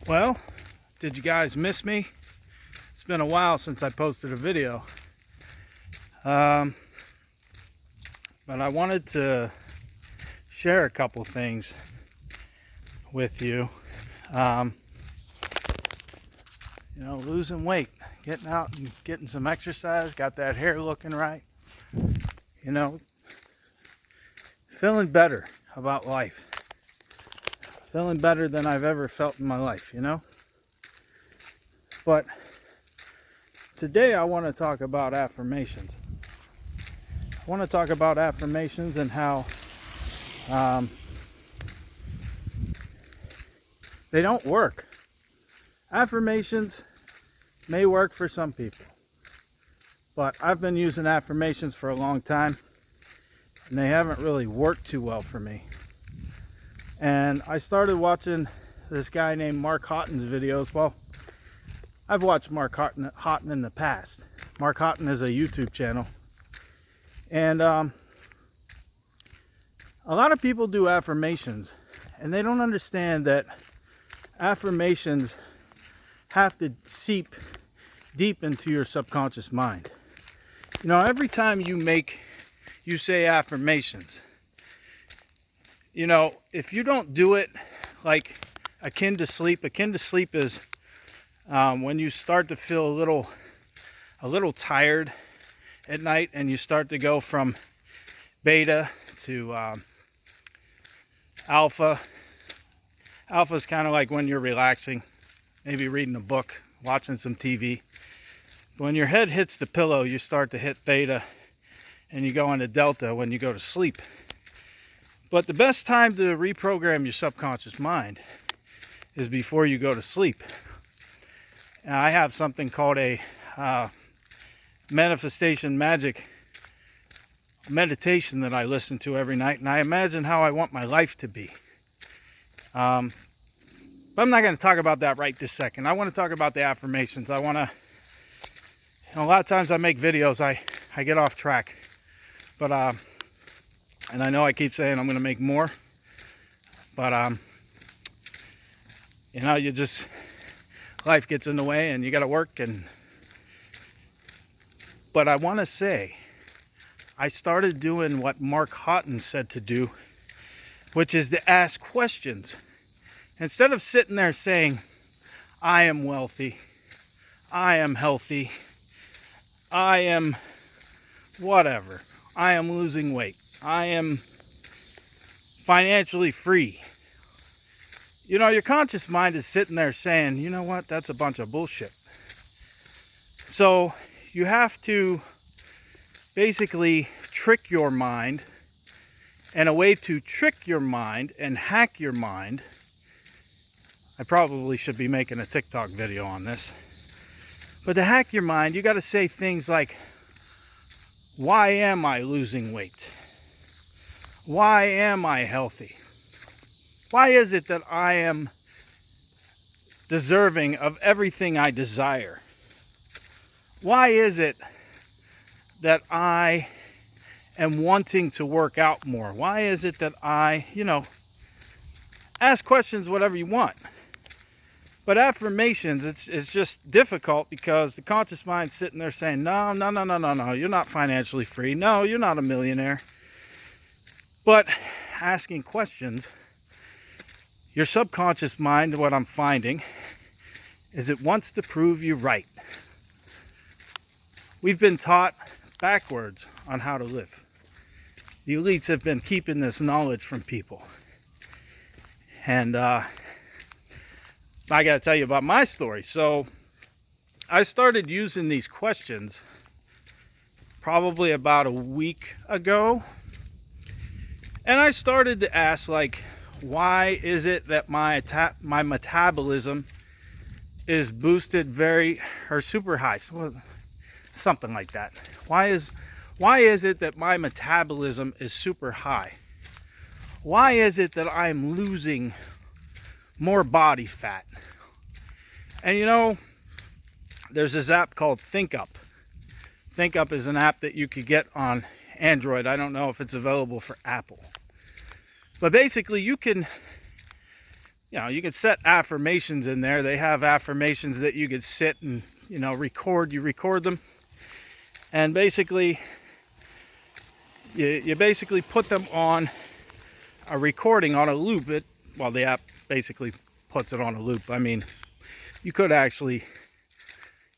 Well, did you guys miss me? It's been a while since I posted a video. But I wanted to share a couple things with you. Losing weight, getting out and getting some exercise, got that hair looking right. Feeling better about life. Feeling better than I've ever felt in my life, But today I want to talk about affirmations. I want to talk about affirmations and how they don't work. Affirmations may work for some people, but I've been using affirmations for a long time and they haven't really worked too well for me. And I started watching this guy named Mark Houghton's videos. Well, I've watched Mark Houghton in the past. Mark Houghton is a YouTube channel. And a lot of people do affirmations, and they don't understand that affirmations have to seep deep into your subconscious mind. Every time you say affirmations, if you don't do it like akin to sleep is when you start to feel a little tired at night and you start to go from beta to alpha. Alpha is kind of like when you're relaxing, maybe reading a book, watching some TV. But when your head hits the pillow, you start to hit theta and you go into delta when you go to sleep. But the best time to reprogram your subconscious mind is before you go to sleep. And I have something called a manifestation magic meditation that I listen to every night, and I imagine how I want my life to be. But I'm not going to talk about that right this second. I want to talk about the affirmations. A lot of times I make videos, I get off track. But and I know I keep saying I'm going to make more, but life gets in the way and you got to work. But I want to say, I started doing what Mark Houghton said to do, which is to ask questions. Instead of sitting there saying, I am wealthy, I am healthy, I am whatever, I am losing weight, I am financially free. Your conscious mind is sitting there saying, you know what, that's a bunch of bullshit. So you have to basically trick your mind, and a way to trick your mind and hack your mind, I probably should be making a TikTok video on this, but to hack your mind, you got to say things like, why am I losing weight? Why am I healthy? Why is it that I am deserving of everything I desire? Why is it that I am wanting to work out more? Why is it that I, ask questions, whatever you want. But affirmations, it's just difficult because the conscious mind's sitting there saying, no, you're not financially free. No, you're not a millionaire. But asking questions, your subconscious mind, what I'm finding, is it wants to prove you right. We've been taught backwards on how to live. The elites have been keeping this knowledge from people. And I got to tell you about my story. So I started using these questions probably about a week ago. And I started to ask, why is it that my metabolism is boosted super high? Something like that. Why is it that my metabolism is super high? Why is it that I'm losing more body fat? And there's this app called ThinkUp. ThinkUp is an app that you could get on Android. I don't know if it's available for Apple. But basically you can you can set affirmations in there. They have affirmations that you could sit and, record. You record them. And basically, you basically put them on a recording, on a loop. The app basically puts it on a loop. I mean, you could actually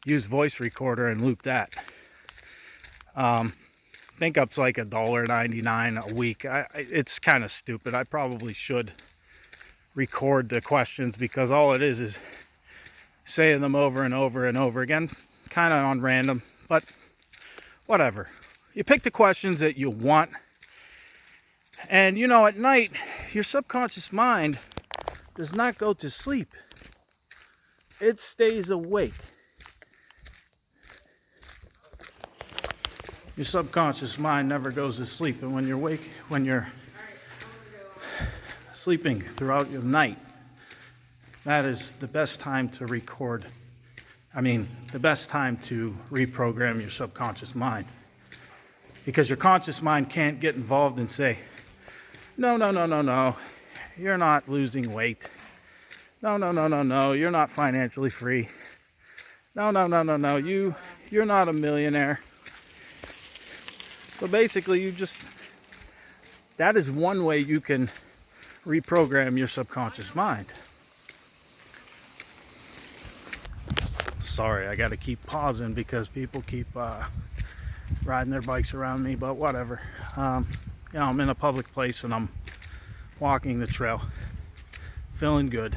use voice recorder and loop that. I think up's like $1.99 a week. It's kind of stupid. I probably should record the questions, because all it is saying them over and over and over again, kind of on random, but whatever. You pick the questions that you want, and at night your subconscious mind does not go to sleep. It stays awake. Your subconscious mind never goes to sleep, and when you're sleeping throughout your night, that is the best time to record. The best time to reprogram your subconscious mind, because your conscious mind can't get involved and say, no, you're not losing weight. No, you're not financially free. No, you're not a millionaire. So basically, that is one way you can reprogram your subconscious mind. Sorry, I got to keep pausing because people keep riding their bikes around me, but whatever. I'm in a public place and I'm walking the trail, feeling good.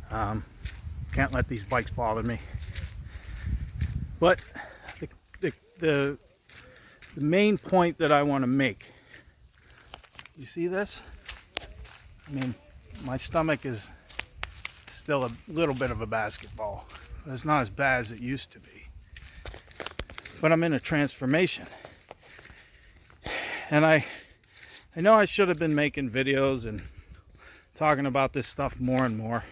Can't let these bikes bother me. But the main point that I want to make, you see this? My stomach is still a little bit of a basketball. It's not as bad as it used to be. But I'm in a transformation. And I know I should have been making videos and talking about this stuff more and more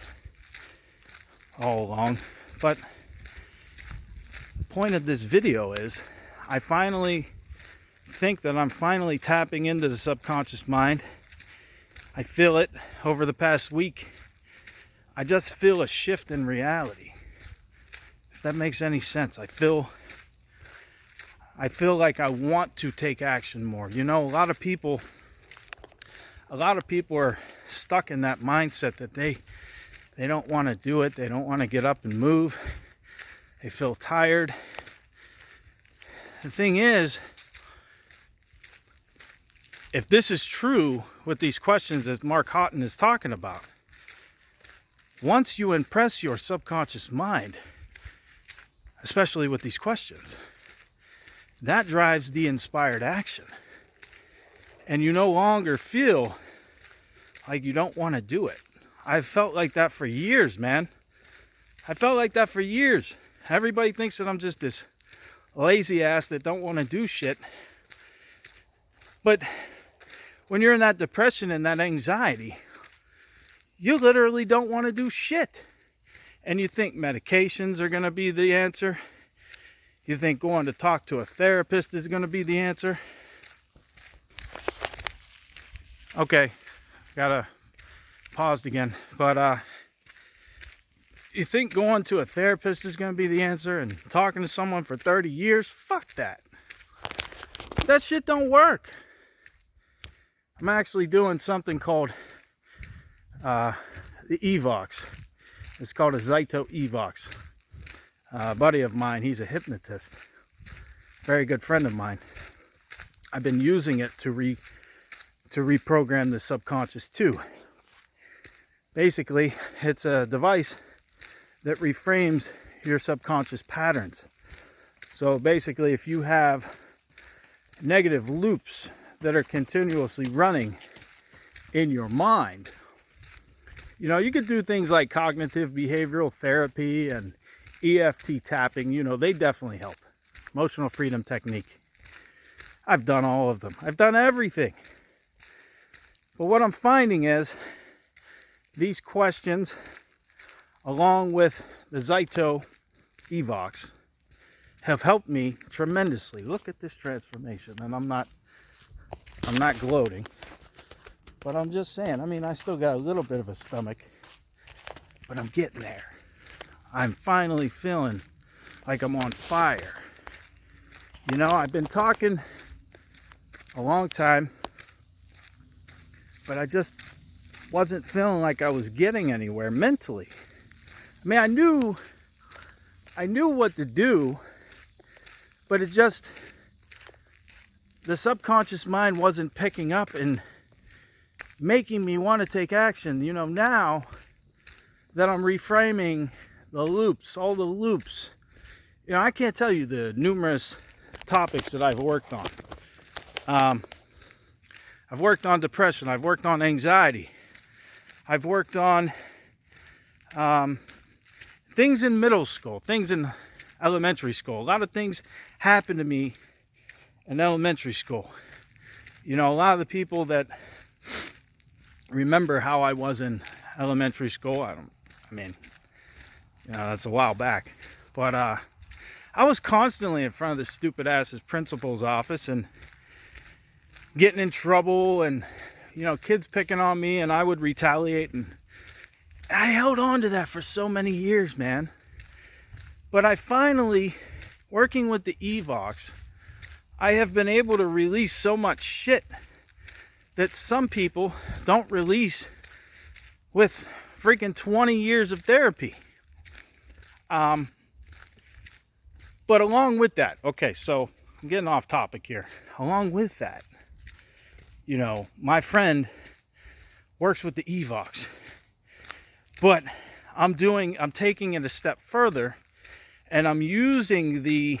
all along. But the point of this video is I finally think that I'm finally tapping into the subconscious mind. I feel it over the past week. I just feel a shift in reality. If that makes any sense. I feel like I want to take action more. A lot of people are stuck in that mindset that they don't want to do it. They don't want to get up and move. They feel tired. The thing is, if this is true with these questions that Mark Houghton is talking about, once you impress your subconscious mind, especially with these questions, that drives the inspired action. And you no longer feel like you don't want to do it. I've felt like that for years, man. I felt like that for years. Everybody thinks that I'm just this lazy ass that don't want to do shit. But when you're in that depression and that anxiety, you literally don't want to do shit. And you think medications are going to be the answer. You think going to talk to a therapist is going to be the answer. Okay, gotta paused again. But you think going to a therapist is going to be the answer, and talking to someone for 30 years? Fuck that. That shit don't work. I'm actually doing something called the Evox. It's called a Zyto Evox. A buddy of mine, he's a hypnotist. Very good friend of mine. I've been using it to reprogram the subconscious too. Basically, it's a device that reframes your subconscious patterns. So basically, if you have negative loops that are continuously running in your mind, you could do things like cognitive behavioral therapy and EFT tapping. They definitely help. Emotional freedom technique. I've done all of them. I've done everything. But what I'm finding is these questions, along with the Zyto Evox, have helped me tremendously. Look at this transformation, and I'm not gloating. But I'm just saying, I mean, I still got a little bit of a stomach, but I'm getting there. I'm finally feeling like I'm on fire. You know, I've been talking a long time, but I just wasn't feeling like I was getting anywhere mentally. I mean, I knew what to do, but it just, the subconscious mind wasn't picking up and making me want to take action. You know, now that I'm reframing the loops, all the loops, you know, I can't tell you the numerous topics that I've worked on. I've worked on depression. I've worked on anxiety. I've worked on things in middle school, things in elementary school. A lot of things happened to me in elementary school. You know, a lot of the people that remember how I was in elementary school, I mean, you know, that's a while back. But I was constantly in front of this stupid ass's principal's office and getting in trouble, and, you know, kids picking on me, and I would retaliate, and I held on to that for so many years, man. But I finally, working with the Evox, I have been able to release so much shit that some people don't release with freaking 20 years of therapy. But along with that, okay, so I'm getting off topic here. Along with that, you know, my friend works with the Evox, but I'm taking it a step further, and I'm using the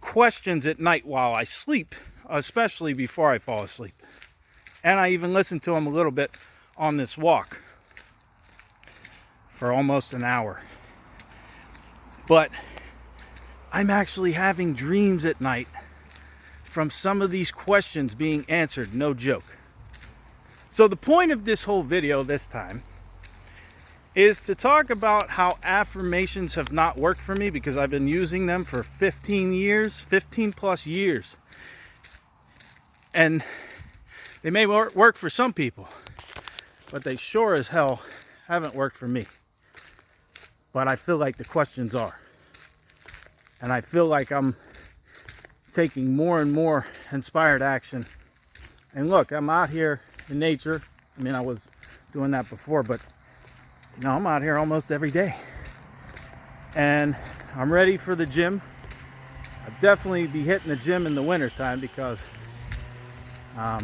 questions at night while I sleep, especially before I fall asleep. And I even listen to them a little bit on this walk for almost an hour. But I'm actually having dreams at night from some of these questions being answered, no joke. So the point of this whole video this time is to talk about how affirmations have not worked for me, because I've been using them for 15 plus years. And they may work for some people, but they sure as hell haven't worked for me. But I feel like the questions are. And I feel like I'm taking more and more inspired action. And look, I'm out here in nature. I mean, I was doing that before, but you know, I'm out here almost every day. And I'm ready for the gym. I'll definitely be hitting the gym in the winter time, because I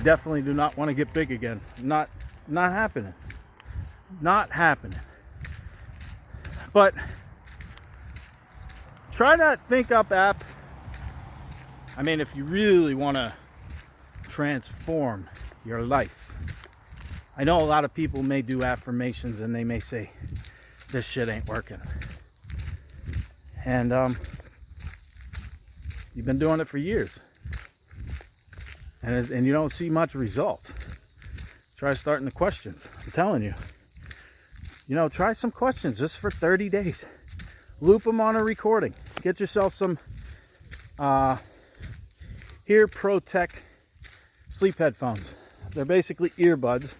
definitely do not want to get big again. Not happening. Not happening. But try that Think Up app. I mean, if you really want to transform your life. I know a lot of people may do affirmations and they may say, this shit ain't working. And you've been doing it for years. And you don't see much result. Try starting the questions. I'm telling you. You know, try some questions just for 30 days. Loop them on a recording. Get yourself some Hear Pro Tech sleep headphones. They're basically earbuds.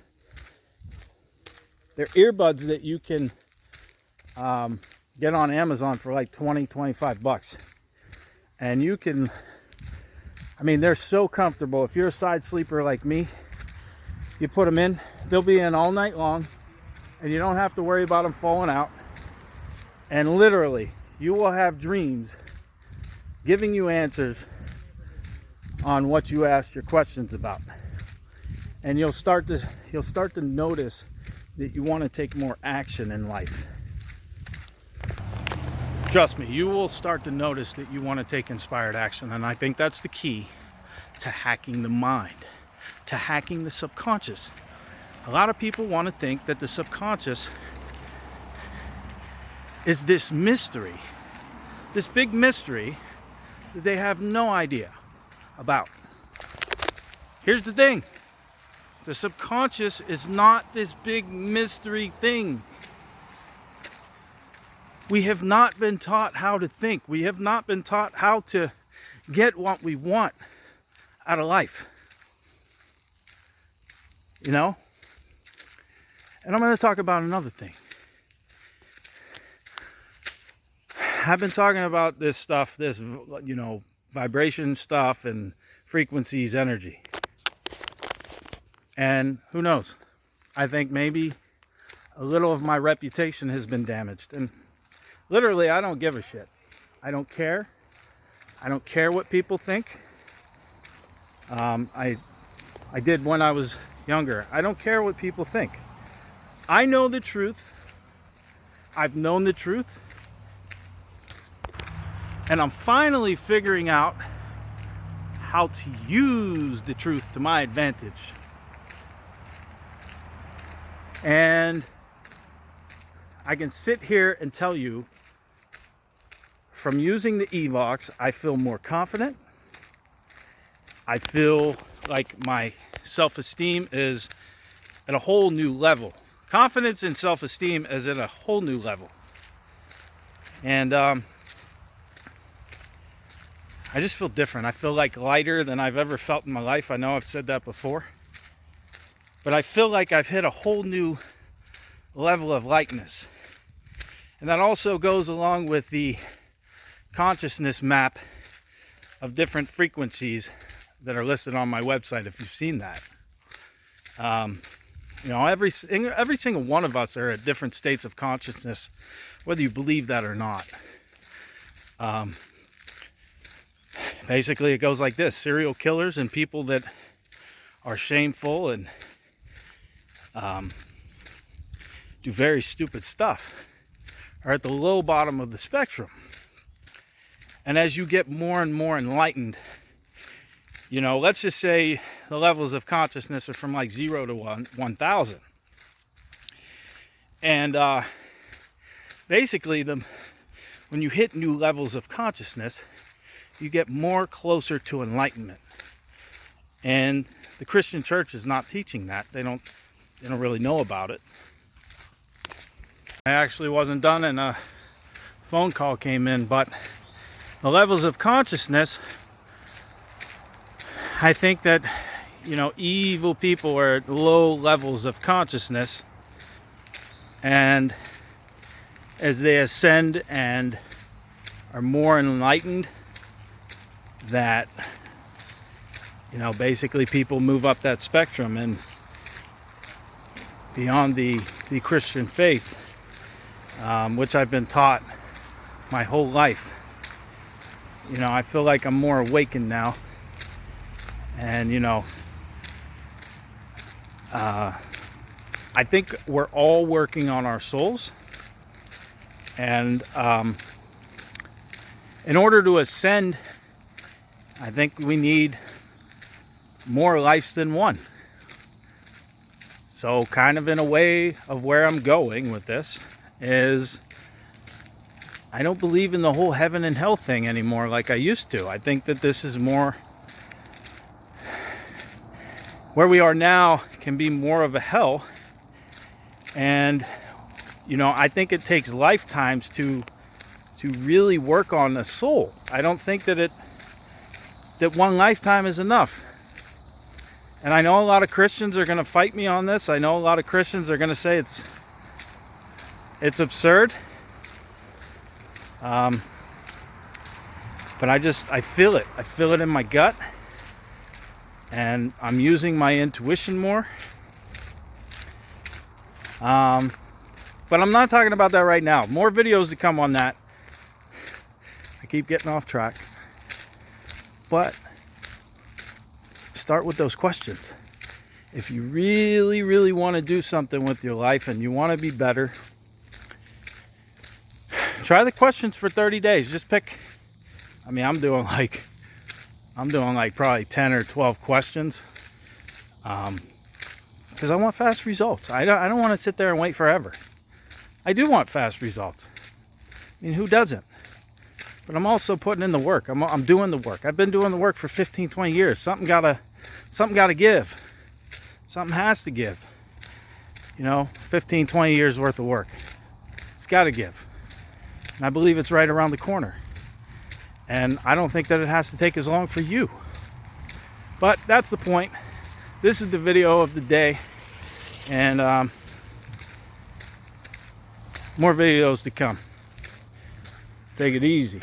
They're earbuds that you can get on Amazon for like 20-25 bucks. And you can, I mean, they're so comfortable. If you're a side sleeper like me, you put them in, they'll be in all night long, and you don't have to worry about them falling out. And literally, you will have dreams giving you answers on what you asked your questions about. And you'll start to notice that you want to take more action in life. Trust me, you will start to notice that you want to take inspired action. And I think that's the key to hacking the mind, to hacking the subconscious. A lot of people want to think that the subconscious is this mystery, this big mystery that they have no idea about. Here's the thing. The subconscious is not this big mystery thing. We have not been taught how to think. We have not been taught how to get what we want out of life. you know? And I'm going to talk about another thing. I've been talking about this stuff, this, you know, vibration stuff and frequencies, energy. And who knows? I think maybe a little of my reputation has been damaged. And literally, I don't give a shit. I don't care. I don't care what people think. I did when I was younger. I don't care what people think. I know the truth. I've known the truth. And I'm finally figuring out how to use the truth to my advantage. And I can sit here and tell you, from using the Evox, I feel more confident. I feel like my self-esteem is at a whole new level. Confidence and self-esteem is at a whole new level. And I just feel different. I feel like lighter than I've ever felt in my life. I know I've said that before. But I feel like I've hit a whole new level of lightness. And that also goes along with the consciousness map of different frequencies that are listed on my website, if you've seen that. You know, every single one of us are at different states of consciousness, whether you believe that or not. Basically, it goes like this. Serial killers and people that are shameful and do very stupid stuff are at the low bottom of the spectrum. And as you get more and more enlightened, you know, let's just say the levels of consciousness are from like 0 to 1,000. And basically, when you hit new levels of consciousness, you get more closer to enlightenment. And the Christian church is not teaching that. They don't really know about it. I actually wasn't done and a phone call came in, but the levels of consciousness, I think that, you know, evil people are at low levels of consciousness, and as they ascend and are more enlightened, that, you know, basically people move up that spectrum and beyond the Christian faith, which I've been taught my whole life. You know, I feel like I'm more awakened now. And, you know, I think we're all working on our souls. And in order to ascend, I think we need more lives than one. So kind of in a way of where I'm going with this is, I don't believe in the whole heaven and hell thing anymore like I used to. I think that this is more, where we are now can be more of a hell. And, you know, I think it takes lifetimes to really work on the soul. I don't think that one lifetime is enough. And I know a lot of Christians are going to fight me on this. I know a lot of Christians are going to say it's absurd. But I feel it. I feel it in my gut. And I'm using my intuition more. But I'm not talking about that right now. More videos to come on that. I keep getting off track. But start with those questions. If you really, really want to do something with your life and you want to be better, try the questions for 30 days. Just pick, I mean, I'm doing like probably 10 or 12 questions. Because I want fast results. I don't want to sit there and wait forever. I do want fast results. I mean, who doesn't? But I'm also putting in the work. I'm doing the work. I've been doing the work for 15, 20 years. Something gotta give. Something has to give. You know, 15, 20 years worth of work. It's got to give. And I believe it's right around the corner. And I don't think that it has to take as long for you. But that's the point. This is the video of the day. And more videos to come. Take it easy.